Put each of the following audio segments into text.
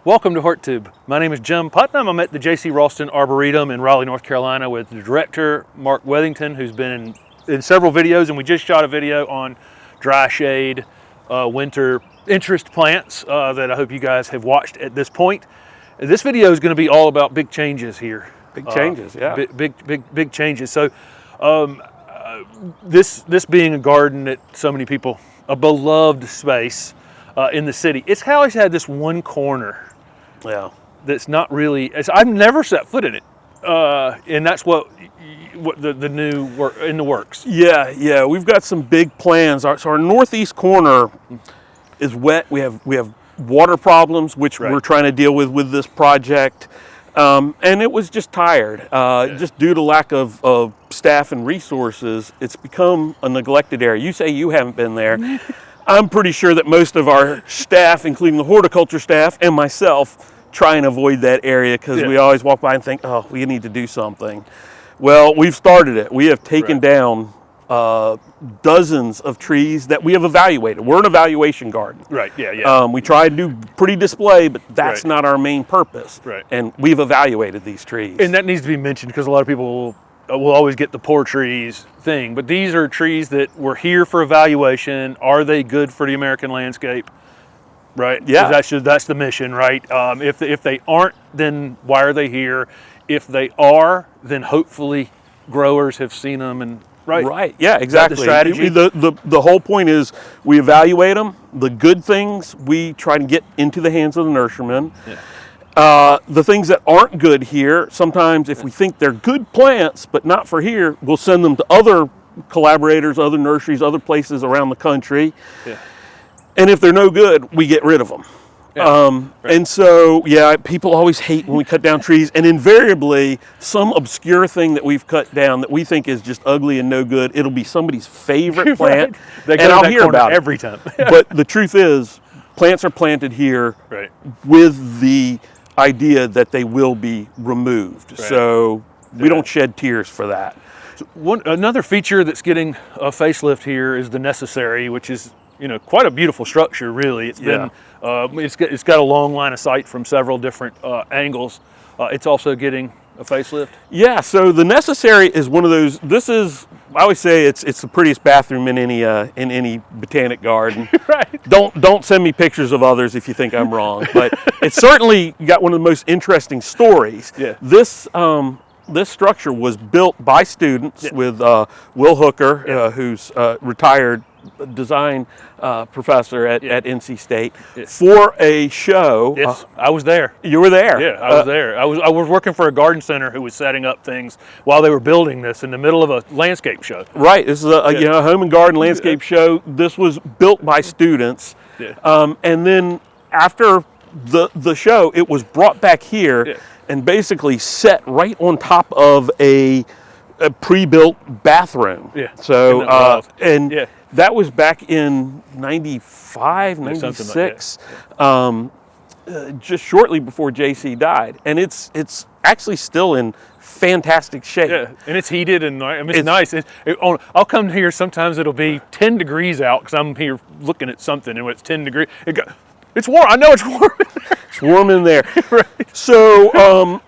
Welcome to HortTube. My name is Jim Putnam. I'm at the JC Raulston Arboretum in Raleigh, North Carolina with the director, Mark Weathington, who's been in several videos, and we just shot a video on dry shade, winter interest plants that I hope you guys have watched at this point. This video is going to be all about big changes here. Big changes, yeah. Big changes. So this being a garden that so many people, a beloved space in the city, it's always had this one corner. Yeah, that's not really. I've never set foot in it, and that's what the new work in the works. Yeah. We've got some big plans. So our northeast corner is wet. We have water problems, which we're trying to deal with this project, and it was just tired, just due to lack of staff and resources. It's become a neglected area. You say you haven't been there. I'm pretty sure that most of our staff, including the horticulture staff and myself, try and avoid that area because we always walk by and think, oh, we need to do something. Well, we've started it. We have taken down dozens of trees that we have evaluated. We're an evaluation garden. Right, yeah. We try to do pretty display, but that's not our main purpose. Right. And we've evaluated these trees. And that needs to be mentioned because a lot of people will always get the poor trees thing, but these are trees that were here for evaluation. Are they good for the American landscape? Right. Yeah. That's the mission, right? If they aren't, then why are they here? If they are, then hopefully growers have seen them and Right. Yeah. Exactly. The strategy. The whole point is we evaluate them. The good things we try to get into the hands of the nurserymen. Yeah. The things that aren't good here, sometimes if we think they're good plants, but not for here, we'll send them to other collaborators, other nurseries, other places around the country. Yeah. And if they're no good, we get rid of them. Yeah. And so, people always hate when we cut down trees, and invariably, some obscure thing that we've cut down that we think is just ugly and no good, it'll be somebody's favorite plant, and I'll hear about it every time. But the truth is, plants are planted here with the idea that they will be removed. So we don't shed tears for that. So another feature that's getting a facelift here is the necessary, which is quite a beautiful structure. Really, it's been it's got a long line of sight from several different angles. It's also getting a facelift. Yeah. So the necessary is one of those. This is, I always say, it's the prettiest bathroom in any botanic garden. Right. Don't send me pictures of others if you think I'm wrong, but it's certainly got one of the most interesting stories. Yeah. This structure was built by students with Will Hooker, who's retired design professor at NC State, for a show. Yes, I was there. You were there. Yeah, I was there. I was working for a garden center who was setting up things while they were building this in the middle of a landscape show. Right. This is a home and garden landscape show. This was built by students, and then after the show, it was brought back here and basically set right on top of a pre-built bathroom. Yeah. So that was back in 95, 96, just shortly before JC died. And it's actually still in fantastic shape. Yeah, and it's heated and it's nice. I'll come here, sometimes it'll be 10 degrees out because I'm here looking at something and when it's 10 degrees, it's warm. I know it's warm in there. It's warm in there. Right. So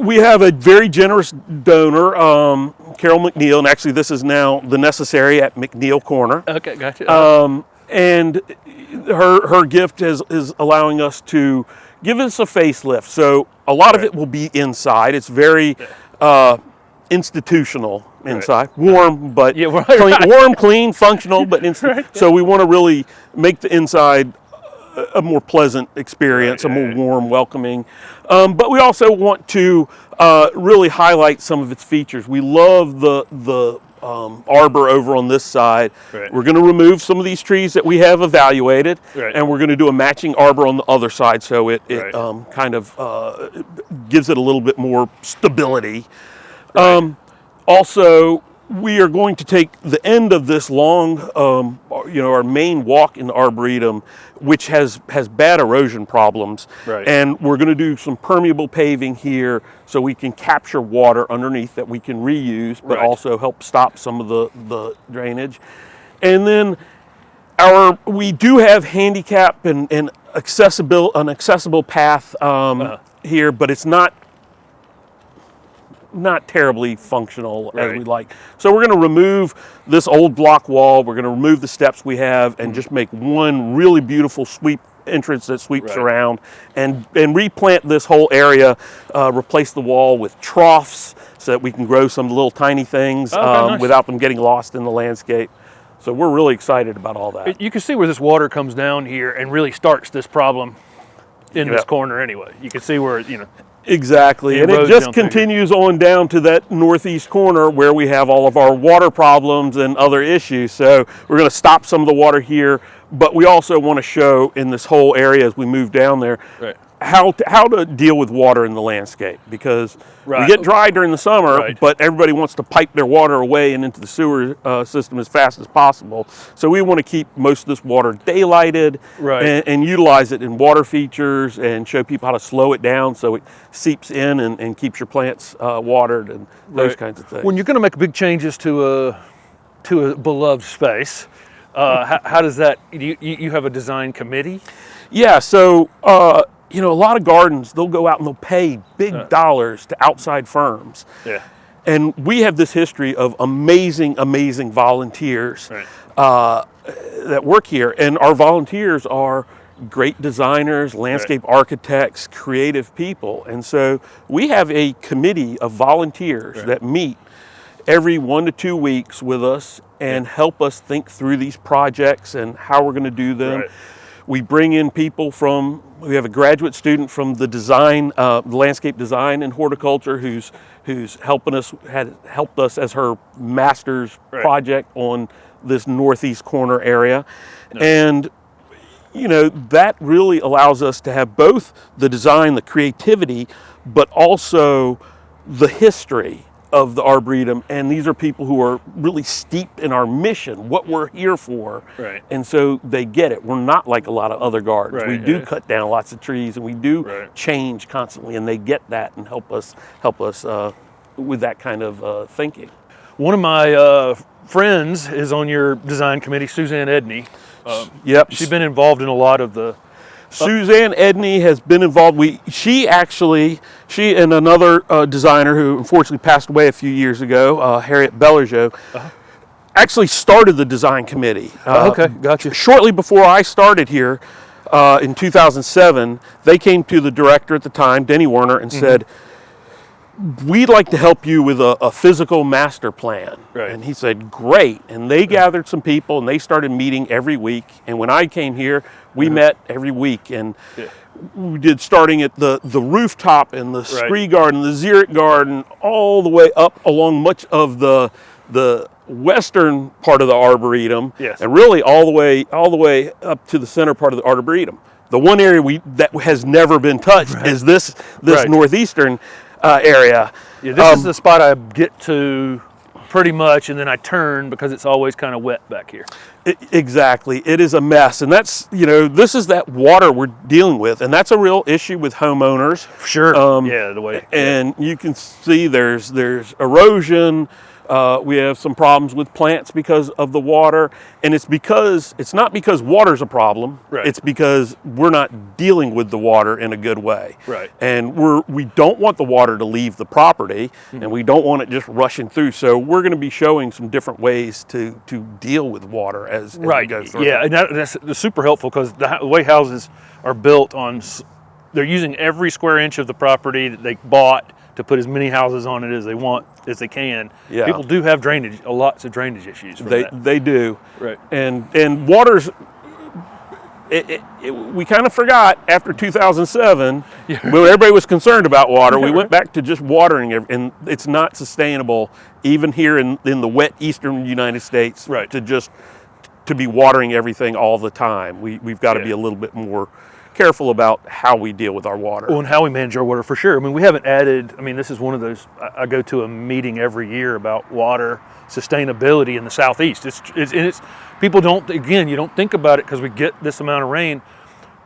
we have a very generous donor, Carol McNeil, and actually this is now the necessary at McNeil Corner. Okay, gotcha. And her gift is allowing us to give us a facelift. So a lot of it will be inside. It's very institutional inside. Warm, but clean, warm, clean, functional, but so we want to really make the inside a more pleasant experience, a more warm, welcoming. But we also want to really highlight some of its features. We love the arbor over on this side. We're going to remove some of these trees that we have evaluated, and we're going to do a matching arbor on the other side, so it kind of gives it a little bit more stability. Also, we are going to take the end of this long, our main walk in the Arboretum, which has bad erosion problems. And we're going to do some permeable paving here so we can capture water underneath that we can reuse, but also help stop some of the drainage. And then we do have handicap and an accessible path here, but it's not terribly functional as we like. So we're going to remove this old block wall. We're going to remove the steps we have and just make one really beautiful sweep entrance that sweeps around, and replant this whole area, replace the wall with troughs so that we can grow some little tiny things nice. Without them getting lost in the landscape. So we're really excited about all that. You can see where this water comes down here and really starts this problem in this corner anyway. You can see where, Exactly, and it just continues on down to that northeast corner where we have all of our water problems and other issues. So we're going to stop some of the water here, but we also want to show in this whole area as we move down there how to deal with water in the landscape, because we get dry during the summer, but everybody wants to pipe their water away and into the sewer system as fast as possible. So we want to keep most of this water daylighted and utilize it in water features and show people how to slow it down so it seeps in and keeps your plants watered and those kinds of things. When you're going to make big changes to a beloved space, how does that, you have a design committee? Yeah, so a lot of gardens, they'll go out and they'll pay big dollars to outside firms. Yeah. And we have this history of amazing volunteers that work here. And our volunteers are great designers, landscape architects, creative people. And so we have a committee of volunteers that meet every 1 to 2 weeks with us and help us think through these projects and how we're going to do them. We bring in people we have a graduate student from the design, landscape design and horticulture who's helped us as her master's project on this northeast corner area. And that really allows us to have both the design, the creativity, but also the history of the Arboretum. And these are people who are really steeped in our mission, what we're here for. And so they get it. We're not like a lot of other gardens. We do cut down lots of trees and we do change constantly, and they get that and help us with that kind of thinking. One of my friends is on your design committee, Suzanne Edney. She's been involved in a lot of the Suzanne Edney has been involved. She and another designer who unfortunately passed away a few years ago, Harriet Bellergeau, actually started the design committee. Gotcha. Shortly before I started here in 2007, they came to the director at the time, Denny Werner, and said, we'd like to help you with a physical master plan. And he said, great. And they gathered some people and they started meeting every week. And when I came here, we met every week. And we did starting at the rooftop and the scree garden, the xeric garden, all the way up along much of the western part of the Arboretum. And really all the way up to the center part of the Arboretum. The one area that has never been touched is this northeastern area. This is the spot I get to pretty much, and then I turn because it's always kind of wet back here. Exactly. It is a mess. And that's, this is that water we're dealing with. And that's a real issue with homeowners. Sure. The way. And you can see there's erosion. We have some problems with plants because of the water, and it's not because water's a problem. It's because we're not dealing with the water in a good way. And we don't want the water to leave the property, and we don't want it just rushing through. So we're going to be showing some different ways to deal with water as we go through. And that's super helpful, because the way houses are built they're using every square inch of the property that they bought to put as many houses on it as they want, as they can. People do have lots of drainage issues. They do. And water's, we kind of forgot after 2007, when everybody was concerned about water, we went back to just watering it, and it's not sustainable, even here in the wet eastern United States, to be watering everything all the time. We've got to be a little bit more careful about how we deal with our water. Well, and how we manage our water, for sure. I mean, we haven't added, this is one of those, I go to a meeting every year about water sustainability in the Southeast. It's people don't, again, you don't think about it because we get this amount of rain,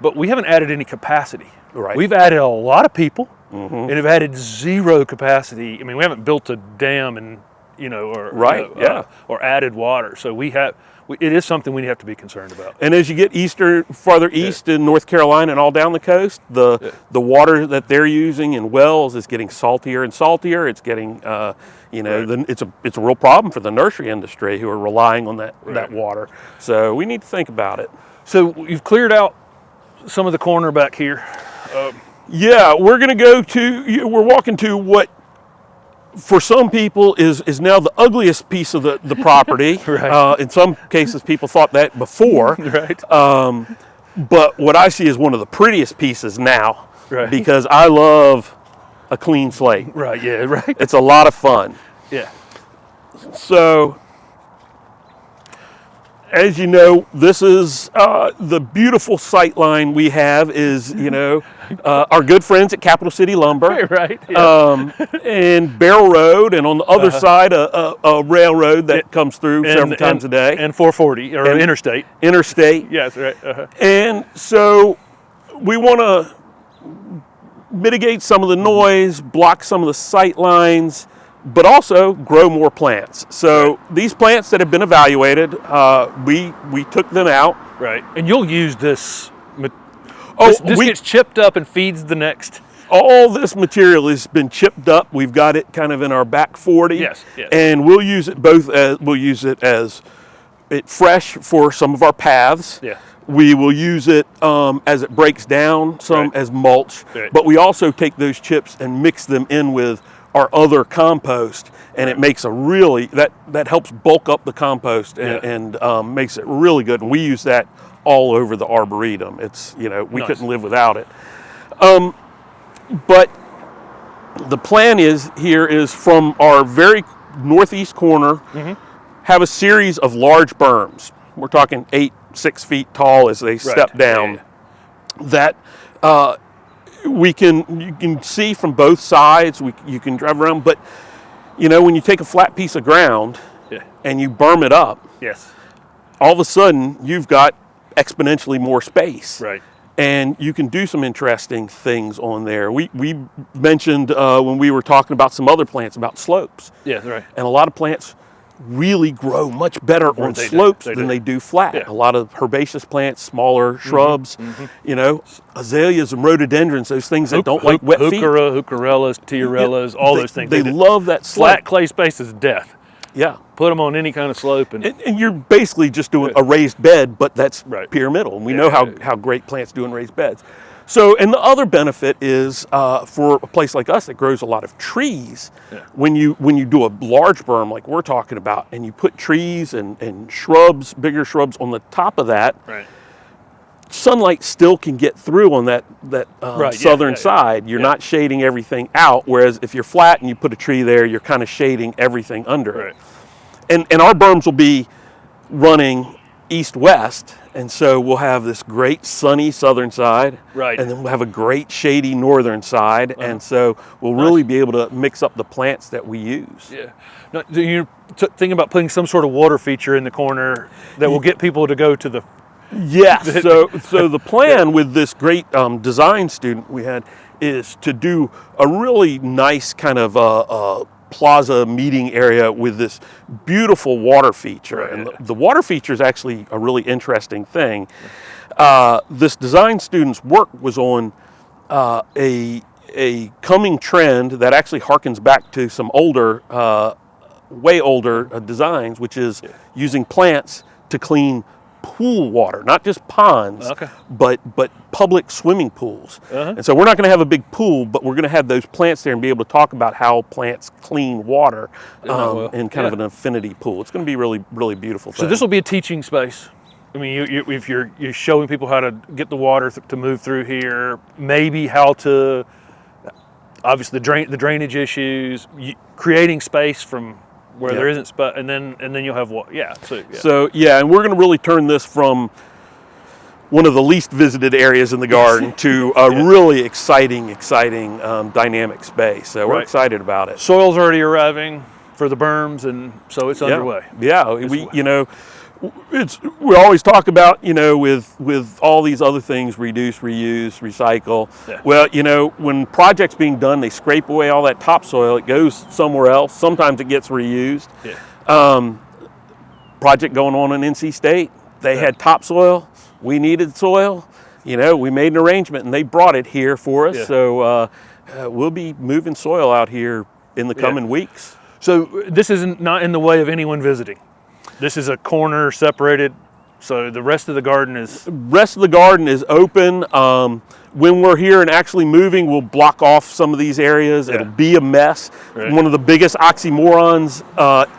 but we haven't added any capacity. We've added a lot of people and have added zero capacity. We haven't built a dam in you know, or Right, yeah. or added water. So it is something we have to be concerned about. And as you get farther east in North Carolina and all down the coast, the water that they're using in wells is getting saltier and saltier. It's getting, you know, it's a real problem for the nursery industry who are relying on that water. So we need to think about it. So you've cleared out some of the corner back here. Yeah, we're going to we're walking to what for some people is now the ugliest piece of the property. Right. In some cases, people thought that before. Right. But what I see is one of the prettiest pieces now, Right. because I love a clean slate. Right, yeah, right. It's a lot of fun. Yeah. So, as you know, this is the beautiful sight line we have is, you know, our good friends at Capital City Lumber. Right. Yeah. And Barrel Road, and on the other side, a railroad that comes through several times a day. And 440, or interstate. Interstate. Yes, right. And so we want to mitigate some of the noise, block some of the sight lines, but also grow more plants. So these plants that have been evaluated, we took them out. Right. And you'll use this. This gets chipped up and feeds the next. All this material has been chipped up. We've got it kind of in our back 40. Yes. Yes. And we'll use it as fresh for some of our paths. Yeah. We will use it as it breaks down, some as mulch. Right. But we also take those chips and mix them in with our other compost, and it makes a really, that helps bulk up the compost and makes it really good. And we use that all over the Arboretum. It's, you know, we couldn't live without it. But the plan is from our very northeast corner, have a series of large berms. We're talking 6 feet tall as they step down. That you can see from both sides. You can drive around, but you know, when you take a flat piece of ground and you berm it up, all of a sudden you've got exponentially more space. Right. And you can do some interesting things on there. We mentioned when we were talking about some other plants about slopes. Yeah, right. And a lot of plants really grow much better on slopes than they do flat. Yeah. A lot of herbaceous plants, smaller shrubs, you know, azaleas and rhododendrons, those things that don't like wet feet. Heucherellas, tiarellas, all those things. They love that slope. Flat clay space is death. Yeah. Put them on any kind of slope. And you're basically just doing a raised bed, but that's pyramidal. And we know how great plants do in raised beds. So, and the other benefit is for a place like us that grows a lot of trees, when you do a large berm like we're talking about, and you put trees and shrubs, bigger shrubs on the top of that, sunlight still can get through on that southern side. You're not shading everything out, whereas if you're flat and you put a tree there, you're kind of shading everything under it. And our berms will be running east-west, and so we'll have this great sunny southern side, and then we'll have a great shady northern side, and so we'll really be able to mix up the plants that we use. Yeah. Now, you're thinking about putting some sort of water feature in the corner that will get people to go to the... Yes. So the plan with this great design student we had is to do a really nice kind of plaza meeting area with this beautiful water feature. And the water feature is actually a really interesting thing. This design student's work was on a coming trend that actually harkens back to some older, way older designs, which is using plants to clean pool water, not just ponds, but public swimming pools. And so we're not going to have a big pool, but we're going to have those plants there and be able to talk about how plants clean water in kind of an infinity pool. It's going to be really, really beautiful thing. So this will be a teaching space. I mean, if you're showing people how to get the water to move through here, maybe how to, obviously the drainage issues, creating space from where there isn't spot, and then you'll have what? So and we're going to really turn this from one of the least visited areas in the garden to a really exciting dynamic space. So we're excited about it. Soil's already arriving for the berms, and so it's underway. Yeah, we we always talk about, you know, with all these other things, reduce, reuse, recycle. Yeah. Well, you know, when projects being done, they scrape away all that topsoil. It goes somewhere else. Sometimes it gets reused. Yeah. Project going on in NC State, they had topsoil. We needed soil. You know, we made an arrangement and they brought it here for us. Yeah. So we'll be moving soil out here in the coming weeks. So this isn't not in the way of anyone visiting. This is a corner separated, so the rest of the garden is... Rest of the garden is open. When we're here and actually moving, we'll block off some of these areas. Yeah. It'll be a mess. Right. One of the biggest oxymorons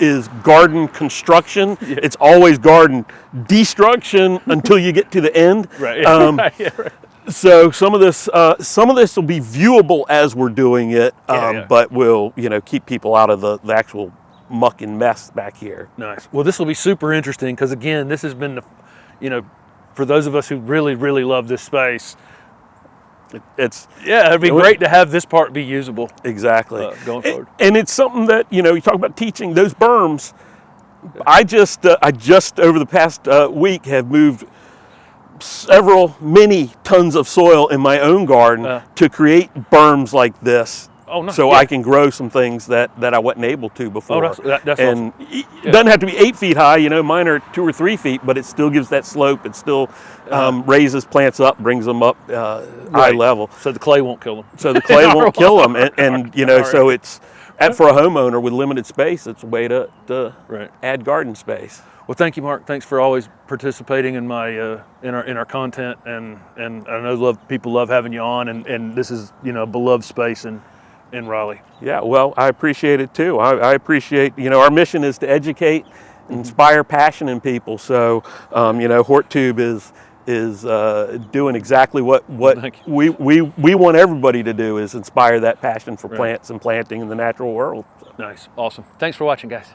is garden construction. Yeah. It's always garden destruction until you get to the end. Right. Yeah, right. So some of this will be viewable as we're doing it, but we'll, you know, keep people out of the actual muck and mess back here. Nice. Well, this will be super interesting because, again, this has been, the, you know, for those of us who really, really love this space, it'd be great to have this part be usable. Exactly. Going forward. And it's something that, you know, you talk about teaching those berms. I just over the past week have moved many tons of soil in my own garden to create berms like this. Oh, nice. So I can grow some things that I wasn't able to before. Oh, that's and awesome. It doesn't have to be 8 feet high. You know, mine are 2 or 3 feet, but it still gives that slope. It still raises plants up, brings them up high level. So the clay won't kill them. So the clay won't kill them, and you know, so it's for a homeowner with limited space, it's a way to add garden space. Well, thank you, Mark. Thanks for always participating in my in our content, and I know people love having you on, and this is, you know, a beloved space in Raleigh. Yeah, well, I appreciate it too. I appreciate, you know, our mission is to educate, inspire passion in people. So, you know, HortTube is doing exactly what we want everybody to do, is inspire that passion for plants and planting in the natural world. Nice, awesome. Thanks for watching, guys.